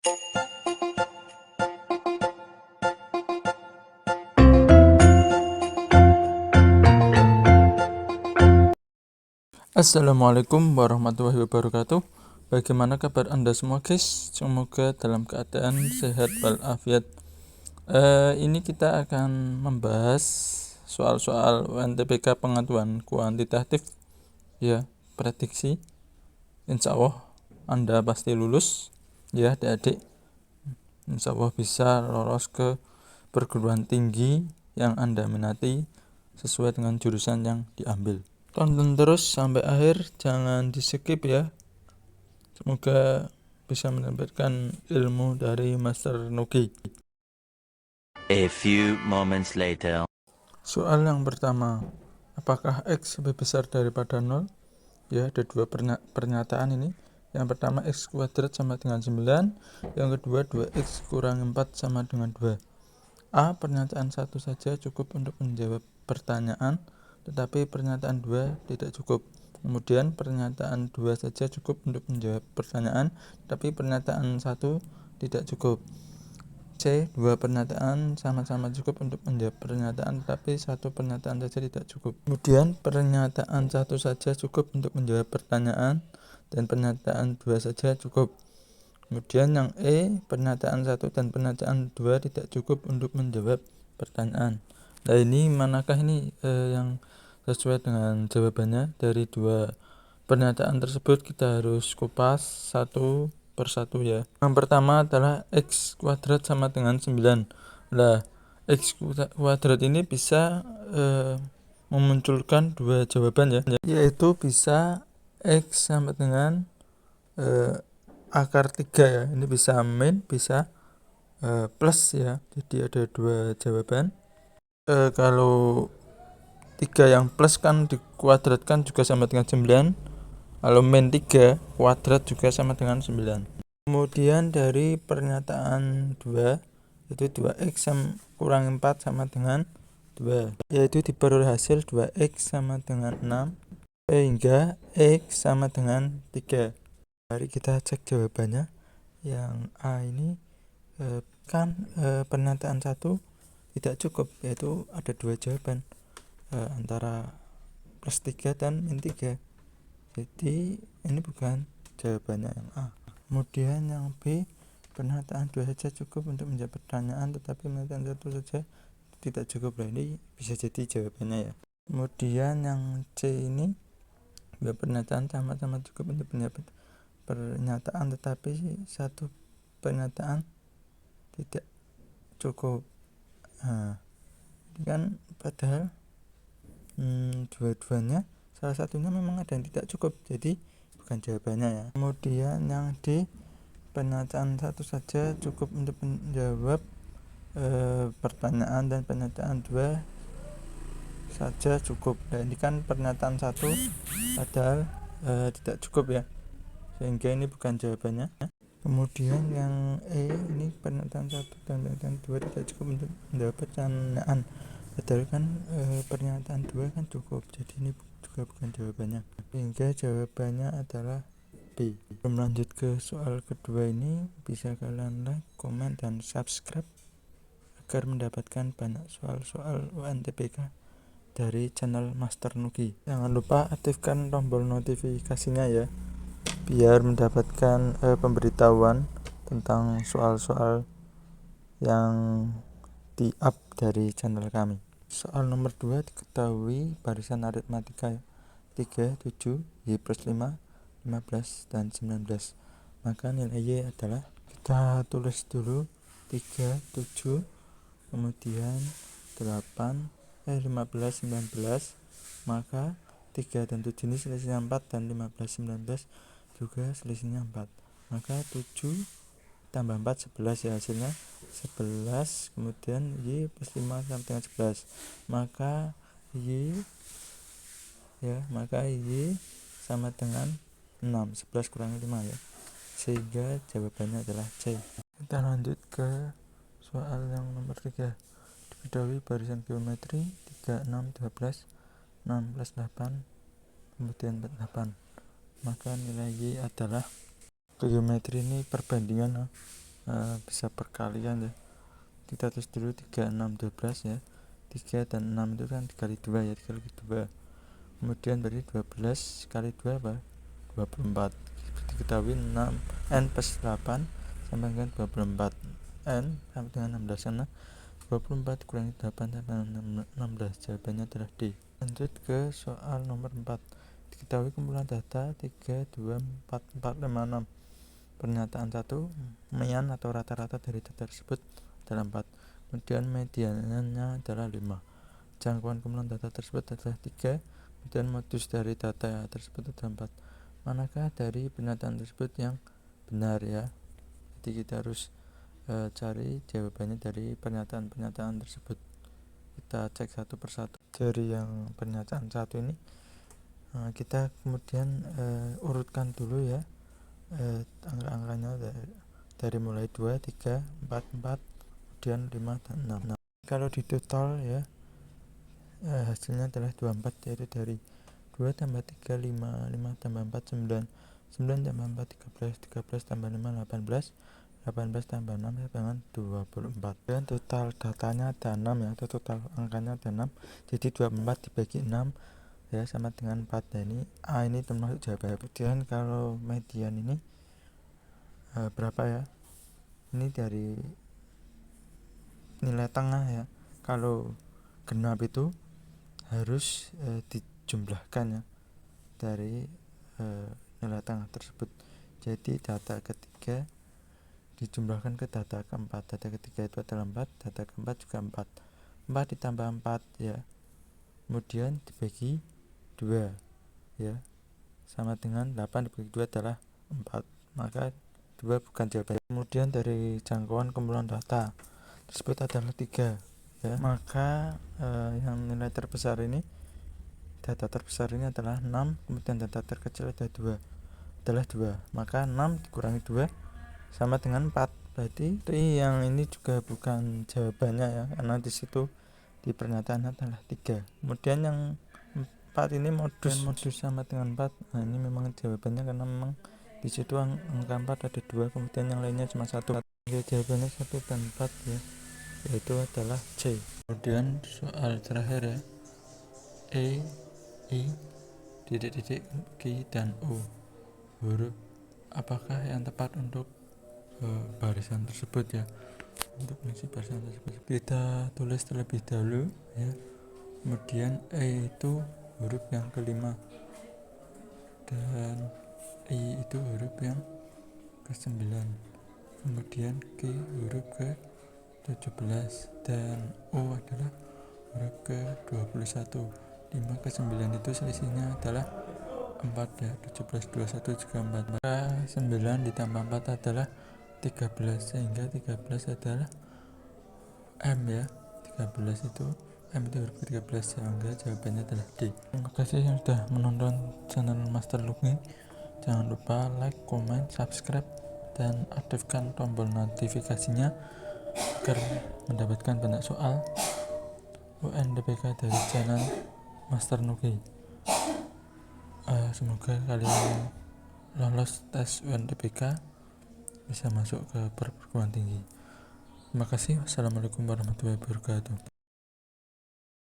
Assalamualaikum warahmatullahi wabarakatuh. Bagaimana kabar Anda semua guys? Semoga dalam keadaan sehat walafiat. Ini kita akan membahas soal-soal UNTBK pengetahuan kuantitatif ya, prediksi. Insya Allah Anda pasti lulus ya adik-adik. Insya Allah bisa lolos ke perguruan tinggi yang Anda minati sesuai dengan jurusan yang diambil. Tonton terus sampai akhir, jangan di skip ya. Semoga bisa mendapatkan ilmu dari Master Nuki. A few moments later. Soal yang pertama, apakah X lebih besar daripada 0? Ya, ada dua pernyataan ini. Yang pertama, X kuadrat sama dengan 9. Yang kedua, 2X kurang 4 sama dengan 2. A. Pernyataan 1 saja cukup untuk menjawab pertanyaan, tetapi pernyataan 2 tidak cukup. Kemudian pernyataan 2 saja cukup untuk menjawab pertanyaan, tapi pernyataan 1 tidak cukup. C. Dua pernyataan sama-sama cukup untuk menjawab pernyataan, tapi satu pernyataan saja tidak cukup. Kemudian pernyataan 1 saja cukup untuk menjawab pertanyaan, dan pernyataan 2 saja cukup. Kemudian yang E, pernyataan 1 dan pernyataan 2 tidak cukup untuk menjawab pertanyaan. Nah ini manakah ini yang sesuai dengan jawabannya? Dari dua pernyataan tersebut kita harus kupas satu persatu ya. Yang pertama adalah X kuadrat sama dengan 9. Nah X kuadrat ini bisa memunculkan dua jawaban ya, yaitu bisa X sama dengan akar 3 ya. Ini bisa min, bisa plus ya. Jadi ada dua jawaban. Kalau 3 yang plus kan dikuadratkan juga sama dengan 9. Kalau min 3 kuadrat juga sama dengan 9. Kemudian dari pernyataan 2, yaitu 2x kurang 4 sama dengan 2, yaitu diperoleh hasil 2x sama dengan 6 sehingga x sama dengan 3. Mari kita cek jawabannya. Yang A ini pernyataan 1 tidak cukup, yaitu ada dua jawaban antara plus 3 dan min 3. Jadi ini bukan jawabannya yang A. Kemudian yang B, pernyataan 2 saja cukup untuk menjawab pertanyaan, tetapi pernyataan 1 saja tidak cukup. Nah, ini bisa jadi jawabannya ya. Kemudian yang C ini, dua pernyataan sama-sama cukup untuk menjawab pernyataan, tetapi satu pernyataan tidak cukup. Nah, ini kan padahal dua-duanya salah satunya memang ada yang tidak cukup, jadi bukan jawabannya ya. Kemudian yang D, pernyataan 1 saja cukup untuk menjawab pertanyaan, dan pernyataan 2 saja cukup. Nah, ini kan pernyataan 1 padahal tidak cukup ya, sehingga ini bukan jawabannya. Kemudian yang E ini pernyataan 1 dan pernyataan 2 tidak cukup untuk menjawab pertanyaan, padahal kan pernyataan 2 kan cukup, jadi ini juga bukan jawabannya, sehingga jawabannya adalah B. Sebelum lanjut ke soal kedua ini, bisa kalian like, komen, dan subscribe agar mendapatkan banyak soal-soal UNTBK dari channel Master Nuki. Jangan lupa aktifkan tombol notifikasinya ya, biar mendapatkan pemberitahuan tentang soal-soal yang di-up dari channel kami. Soal nomor 2, diketahui barisan aritmatika 3, 7, Y plus 5, 15, dan 19. Maka nilai Y adalah, kita tulis dulu 3, 7, kemudian 8, 15, 19. Maka 3 dan 7 ini selisihnya 4, dan 15, 19 juga selisihnya 4. Maka 7 tambah 4, 11 ya, hasilnya 11. Kemudian Y plus 5 sama dengan 11. Maka Y sama dengan 6. 11 kurangi 5 ya, sehingga jawabannya adalah C. Kita lanjut ke soal yang nomor 3. Diketahui barisan geometri 3, 6, 12, 6 plus 8, kemudian 48. Maka nilai Y adalah, geometri ini perbandingan bisa perkalian ya. Kita tulis dulu 3, 6, 12 ya. 3 dan 6 itu kan dikali 2 ya, dikali 2. Kemudian berarti 12 kali 2 apa? 24. Seperti ketahui 6 n plus 8 sama dengan 24. N sama dengan 16 karena 24 kurangi 8 sama 16. Jawabannya adalah D. Lanjut ke soal nomor 4. Diketahui kumpulan data 3, 2, 4, 4, 5, 6. Pernyataan 1, mean atau rata-rata dari data tersebut adalah 4. Kemudian mediannya adalah 5. Jangkauan kumpulan data tersebut adalah 3. Kemudian modus dari data tersebut adalah 4. Manakah dari pernyataan tersebut yang benar ya? Jadi kita harus cari jawabannya dari pernyataan-pernyataan tersebut. Kita cek satu persatu. Dari yang pernyataan 1 ini kita kemudian urutkan dulu ya angka-angkanya dari mulai 2, 3, 4, 4, kemudian 5 dan 6. Kalau di total ya hasilnya adalah 24, yaitu dari 2 tambah 3, 5, 5 tambah 4, 9, 9 tambah 4, 13, 13 tambah 5, 18, 18 tambah 6 sama dengan 24. Dan total datanya ada 6 ya, atau total angkanya ada 6. Jadi 24 dibagi 6 ya sama dengan 4. Nah ini A ini termasuk jawaban. Kemudian kalau median ini berapa ya? Ini dari nilai tengah ya. Kalau genap itu harus dijumlahkan ya dari nilai tengah tersebut. Jadi data ketiga dijumlahkan ke data keempat. Data ketiga itu adalah 4, data keempat juga 4. 4 ditambah 4 ya, kemudian dibagi 2 ya, sama dengan 8 dibagi 2 adalah 4. Maka 2 bukan jawabannya. Kemudian dari jangkauan kumpulan data tersebut adalah 3 ya. Maka yang nilai terbesar ini, data terbesar ini adalah 6, kemudian data terkecil adalah 2. Maka 6 dikurangi 2 sama dengan 4. Berarti yang ini juga bukan jawabannya ya, karena di situ di pernyataan adalah 3. Kemudian yang 4 ini modus sama dengan 4. Nah, ini memang jawabannya karena memang di situ angka 4 ada 2, kemudian yang lainnya cuma 1. Ya, jawabannya 1 dan 4 ya, yaitu adalah C. Kemudian soal terakhir ya, E, I, titik-titik, Q dan O huruf apakah yang tepat untuk barisan tersebut ya, untuk mengisi barisan tersebut. Kita tulis terlebih dahulu ya. Kemudian E itu huruf yang kelima dan I itu huruf yang ke-9, kemudian Q huruf ke-17 dan O adalah huruf ke-21. 5 ke 9 itu selisihnya adalah 4 ya, 17, 21 juga 4. Maka 9 ditambah 4 adalah 13, sehingga 13 adalah M ya. 13 itu M itu huruf ke-13, sehingga jawabannya adalah D. Terima kasih yang sudah menonton channel Master Looking. Jangan lupa like, comment, subscribe, dan aktifkan tombol notifikasinya agar mendapatkan banyak soal UNDPK dari channel Master Nuki. Semoga kalian lolos tes UNDPK, bisa masuk ke perguruan tinggi. Terima kasih. Wassalamualaikum warahmatullahi wabarakatuh.